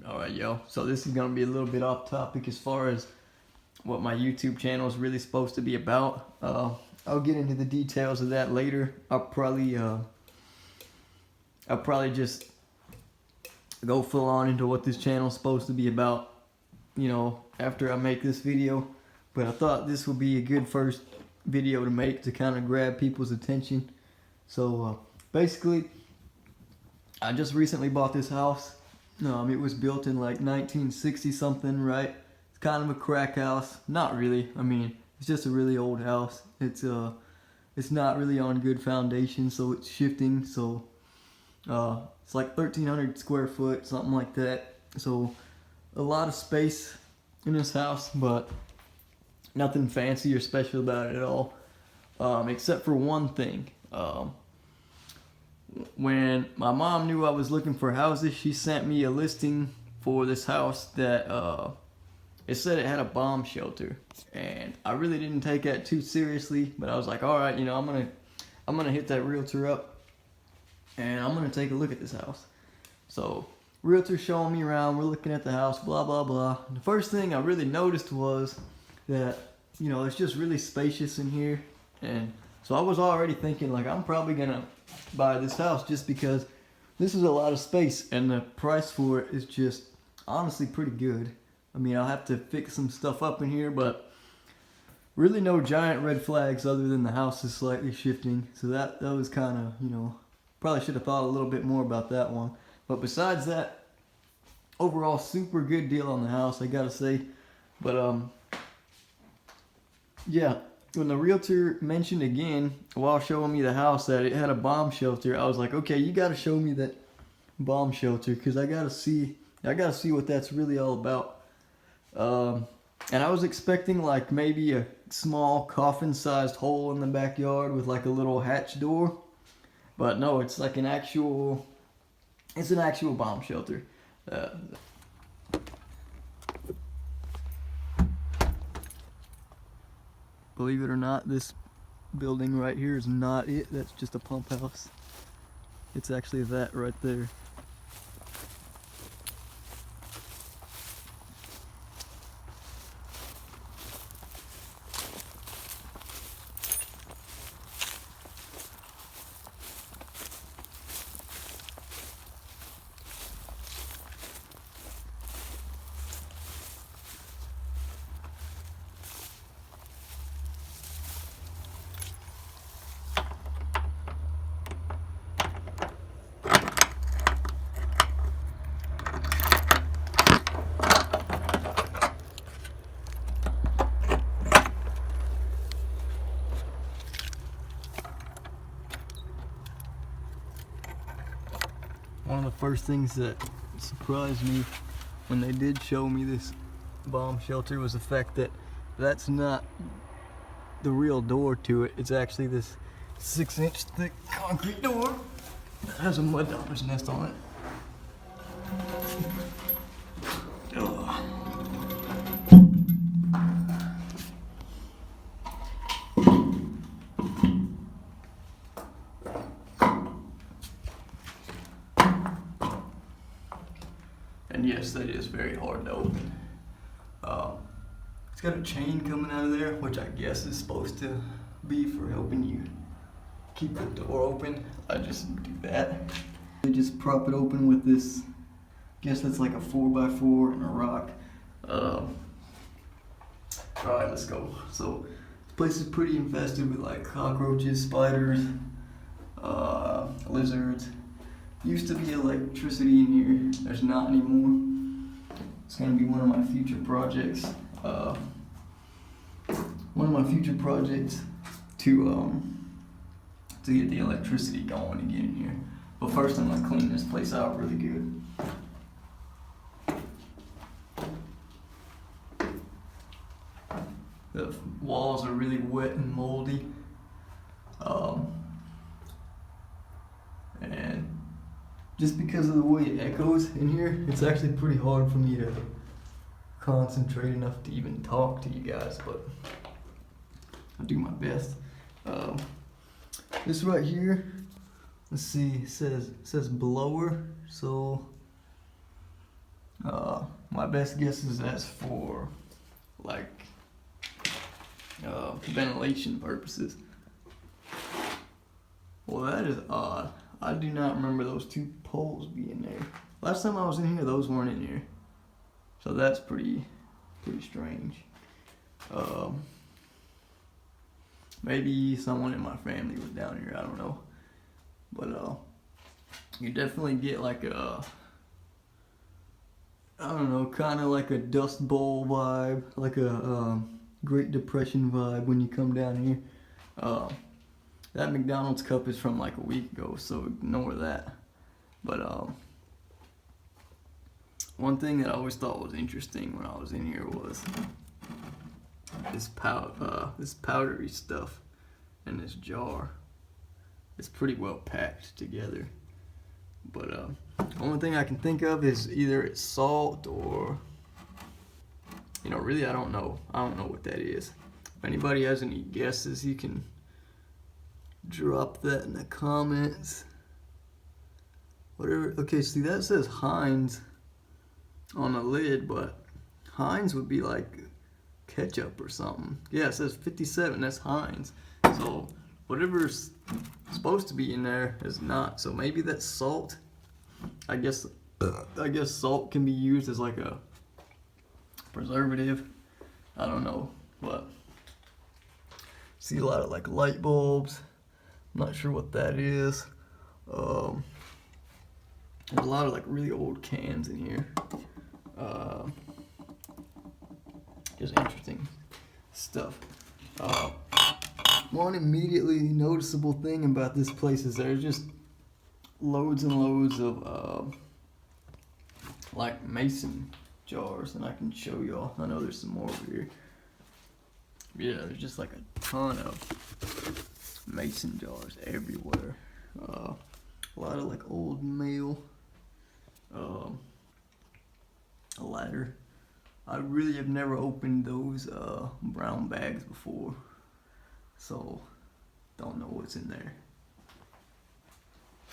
Alright, yo. So this is going to be a little bit off topic as far as what my YouTube channel is really supposed to be about. I'll get into the details of that later. I'll probably just go full on into what this channel is supposed to be about, you know, after I make this video. But I thought this would be a good first video to make to kind of grab people's attention. So basically, I just recently bought this house. It was built in like 1960 something, right? It's kind of a crack house. Not really. I mean, it's just a really old house. It's not really on good foundation, so it's shifting. So it's like 1,300 square foot, something like that. So a lot of space in this house, but nothing fancy or special about it at all, except for one thing. When my mom knew I was looking for houses, she sent me a listing for this house that it said it had a bomb shelter, and I really didn't take that too seriously. But I was like, all right, you know, I'm gonna hit that realtor up, and I'm gonna take a look at this house. So realtor showing me around, we're looking at the house, blah blah blah. And the first thing I really noticed was that, you know, it's just really spacious in here, and so I was already thinking like I'm probably gonna buy this house just because this is a lot of space, and the price for it is just honestly pretty good. I mean, I'll have to fix some stuff up in here, but really no giant red flags other than the house is slightly shifting. So that was kind of, you know, probably should have thought a little bit more about that one. But besides that, overall super good deal on the house, I gotta say. But yeah, when the realtor mentioned again while showing me the house that it had a bomb shelter, I was like, okay, you gotta show me that bomb shelter, because I gotta see what that's really all about. And I was expecting like maybe a small coffin-sized hole in the backyard with like a little hatch door, but no, it's like an actual bomb shelter. Believe it or not, this building right here is not it. That's just a pump house. It's actually that right there. One of the first things that surprised me when they did show me this bomb shelter was the fact that that's not the real door to it. It's actually this 6-inch thick concrete door that has a mud dauber's nest on it. And yes, that is very hard to open. It's got a chain coming out of there, which I guess is supposed to be for helping you keep the door open. I just do that. They just prop it open with this, I guess that's like a 4x4 and a rock. Alright, let's go. So this place is pretty infested with like cockroaches, spiders, lizards. Used to be electricity in here. There's not anymore. It's gonna be one of my future projects. To get the electricity going again in here. But first, I'm gonna clean this place out really good. The walls are really wet and moldy. And just because of the way it echoes in here, it's actually pretty hard for me to concentrate enough to even talk to you guys, but I'll do my best. This right here, let's see, it says blower, so My best guess is that's for like ventilation purposes. Well, that is odd. I do not remember those two poles being there. Last time I was in here, those weren't in here. So that's pretty strange. Maybe someone in my family was down here, I don't know. But you definitely get like a, I don't know, kind of like a Dust Bowl vibe, like a Great Depression vibe when you come down here. That McDonald's cup is from like a week ago, so ignore that. But one thing that I always thought was interesting when I was in here was this powdery stuff in this jar. It's pretty well packed together. But the only thing I can think of is either it's salt or, really I don't know. I don't know what that is. If anybody has any guesses, you can drop that in the comments. Whatever. Okay, see that says Heinz on the lid, but Heinz would be like ketchup or something. Yeah, it says 57. That's Heinz. So whatever's supposed to be in there is not. So maybe that's salt. I guess salt can be used as like a preservative. I don't know, but see a lot of like light bulbs. I'm not sure what that is. There's a lot of like really old cans in here. Just interesting stuff. One immediately noticeable thing about this place is there's just loads and loads of like mason jars, and I can show y'all. I know there's some more over here. Yeah, there's just like a ton of mason jars everywhere. A lot of like old mail. A ladder. I really have never opened those brown bags before, so don't know what's in there.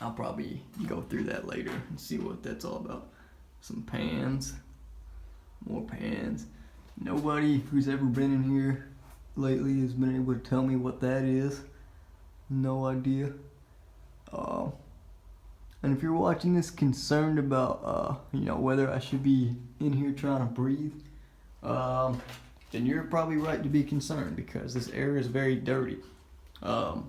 I'll probably go through that later and see what that's all about. Some pans, more pans. Nobody who's ever been in here lately has been able to tell me what that is. No idea. And if you're watching this concerned about, whether I should be in here trying to breathe, then you're probably right to be concerned because this area is very dirty. I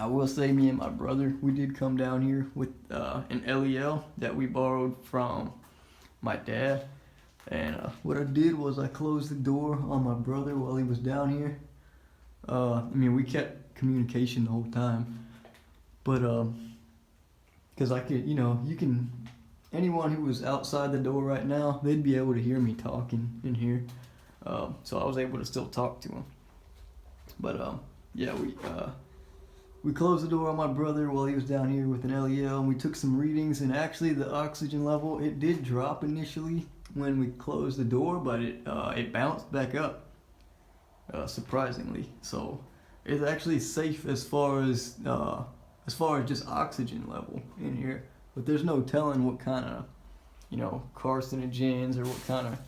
will say me and my brother, we did come down here with an LEL that we borrowed from my dad. And what I did was I closed the door on my brother while he was down here. We kept communication the whole time. But, because I could, anyone who was outside the door right now, they'd be able to hear me talking in here. So I was able to still talk to him. But, yeah, we closed the door on my brother while he was down here with an LEL, and we took some readings, and actually the oxygen level, it did drop initially when we closed the door, but it bounced back up, surprisingly. So it's actually safe as far as just oxygen level in here, but there's no telling what kind of, carcinogens or what kind of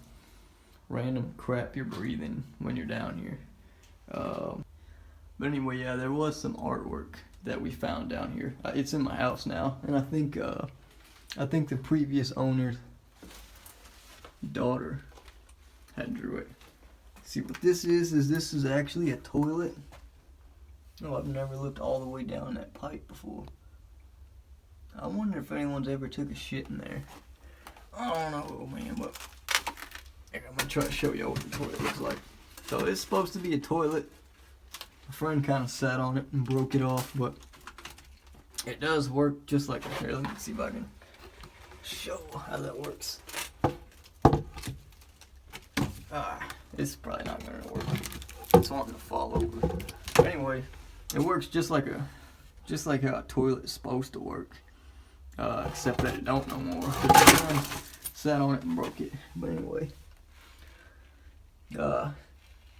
random crap you're breathing when you're down here. But anyway, yeah, there was some artwork that we found down here. It's in my house now, and I think the previous owner's daughter had drew it. See what this is this is actually a toilet. Oh, I've never looked all the way down that pipe before. I wonder if anyone's ever took a shit in there. I don't know, man, but I'm gonna try to show you what the toilet looks like. So it's supposed to be a toilet. My friend kind of sat on it and broke it off, but it does work just like a, here, let me see if I can show how that works. It's probably not gonna work. It's wanting to fall over. Anyway, it works just like how a toilet's supposed to work. Except that it don't no more. I sat on it and broke it. But anyway.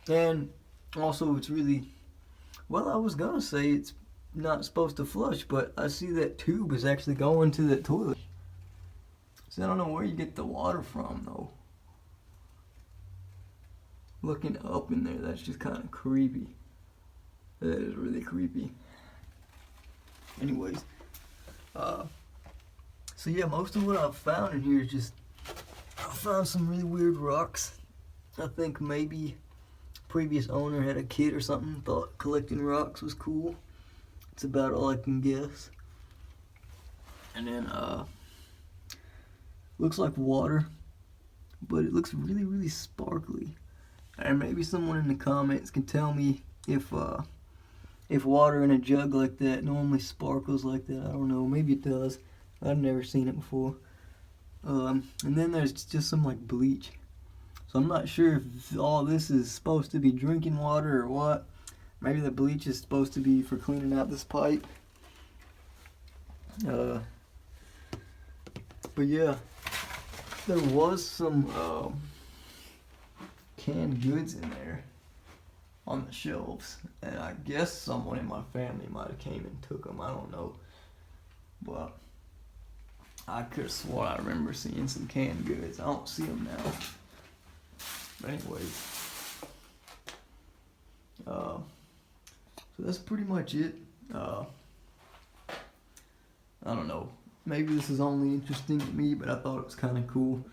And also it's really, well, I was gonna say it's not supposed to flush, but I see that tube is actually going to that toilet. So I don't know where you get the water from though. Looking up in there, that's just kind of creepy. That is really creepy. Anyways, so yeah, most of what I've found in here is just, I found some really weird rocks. I think maybe previous owner had a kid or something, thought collecting rocks was cool. It's about all I can guess. And then looks like water, but it looks really, really sparkly. And maybe someone in the comments can tell me if water in a jug like that normally sparkles like that. I don't know, maybe it does. I've never seen it before. And then there's just some like bleach. So I'm not sure if all this is supposed to be drinking water or what. Maybe the bleach is supposed to be for cleaning out this pipe. But yeah, there was some canned goods in there on the shelves, and I guess someone in my family might have came and took them. I don't know, but I could have swore I remember seeing some canned goods. I don't see them now. But anyways, so that's pretty much it. I don't know. Maybe this is only interesting to me, but I thought it was kind of cool.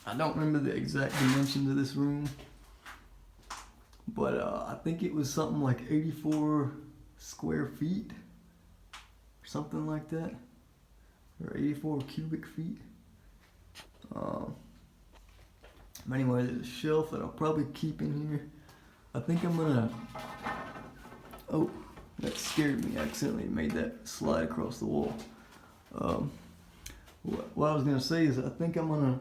I don't remember the exact dimensions of this room, but I think it was something like 84 square feet, or something like that, or 84 cubic feet. But anyway, there's a shelf that I'll probably keep in here. I think I'm gonna, oh, that scared me. I accidentally made that slide across the wall. What I was gonna say is I think I'm gonna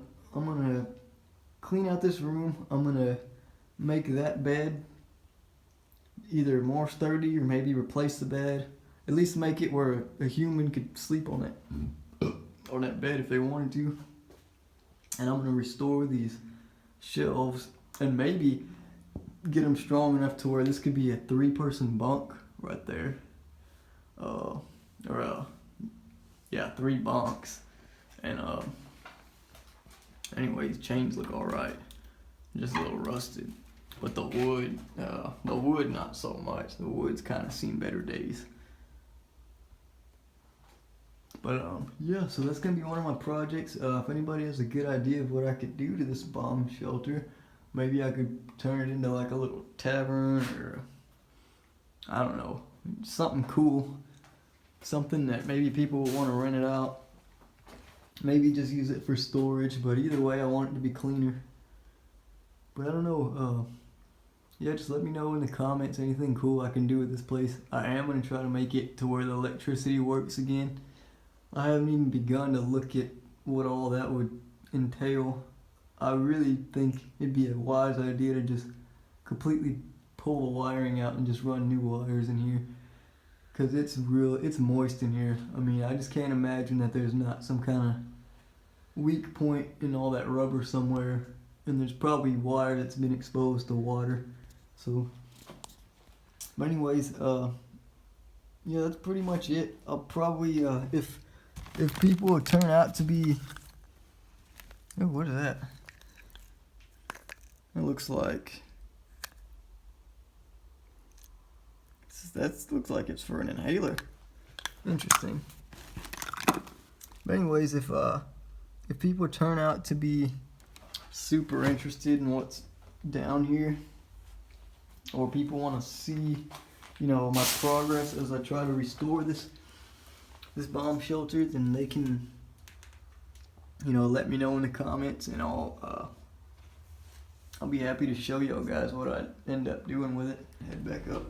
clean out this room. I'm gonna make that bed either more sturdy or maybe replace the bed. At least make it where a human could sleep on that bed if they wanted to. And I'm gonna restore these shelves and maybe get them strong enough to where this could be a 3-person bunk right there. Yeah, 3 bunks. And anyways, chains look alright. Just a little rusted. But the wood not so much. The wood's kind of seen better days. But yeah, so that's gonna be one of my projects. If anybody has a good idea of what I could do to this bomb shelter, maybe I could turn it into like a little tavern, or I don't know, something cool, something that maybe people will want to rent it out. Maybe just use it for storage, but either way I want it to be cleaner. But I don't know, yeah, just let me know in the comments anything cool I can do with this place. I am going to try to make it to where the electricity works again. I haven't even begun to look at what all that would entail. I really think it'd be a wise idea to just completely pull the wiring out and just run new wires in here. Cause it's moist in here. I mean, I just can't imagine that there's not some kind of weak point in all that rubber somewhere. And there's probably wire that's been exposed to water. So, but anyways, yeah, that's pretty much it. I'll probably, if people turn out to be, oh, what is that? It looks like, that looks like it's for an inhaler. Interesting. But anyways, if people turn out to be super interested in what's down here, or people want to see, you know, my progress as I try to restore this bomb shelter, then they can, you know, let me know in the comments, and I'll be happy to show y'all guys what I end up doing with it. Head back up.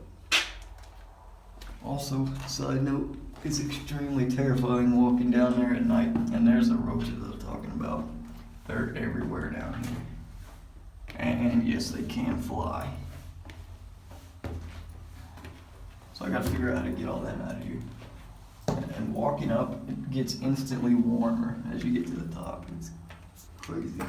Also, side note, it's extremely terrifying walking down there at night, and there's the roaches I was talking about. They're everywhere down here. And yes, they can fly. So I gotta figure out how to get all that out of here. And walking up, it gets instantly warmer as you get to the top. It's crazy.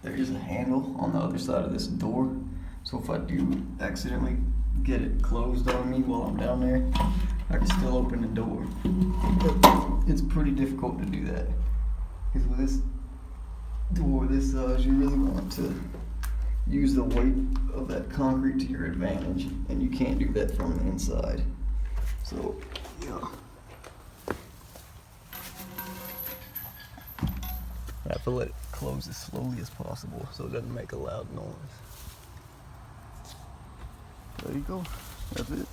There is a handle on the other side of this door. So if I do accidentally get it closed on me while I'm down there, I can still open the door. But it's pretty difficult to do that. Because with this door this size, you really want to use the weight of that concrete to your advantage, and you can't do that from the inside. So, yeah. I have to let it close as slowly as possible so it doesn't make a loud noise. There you go. That's it.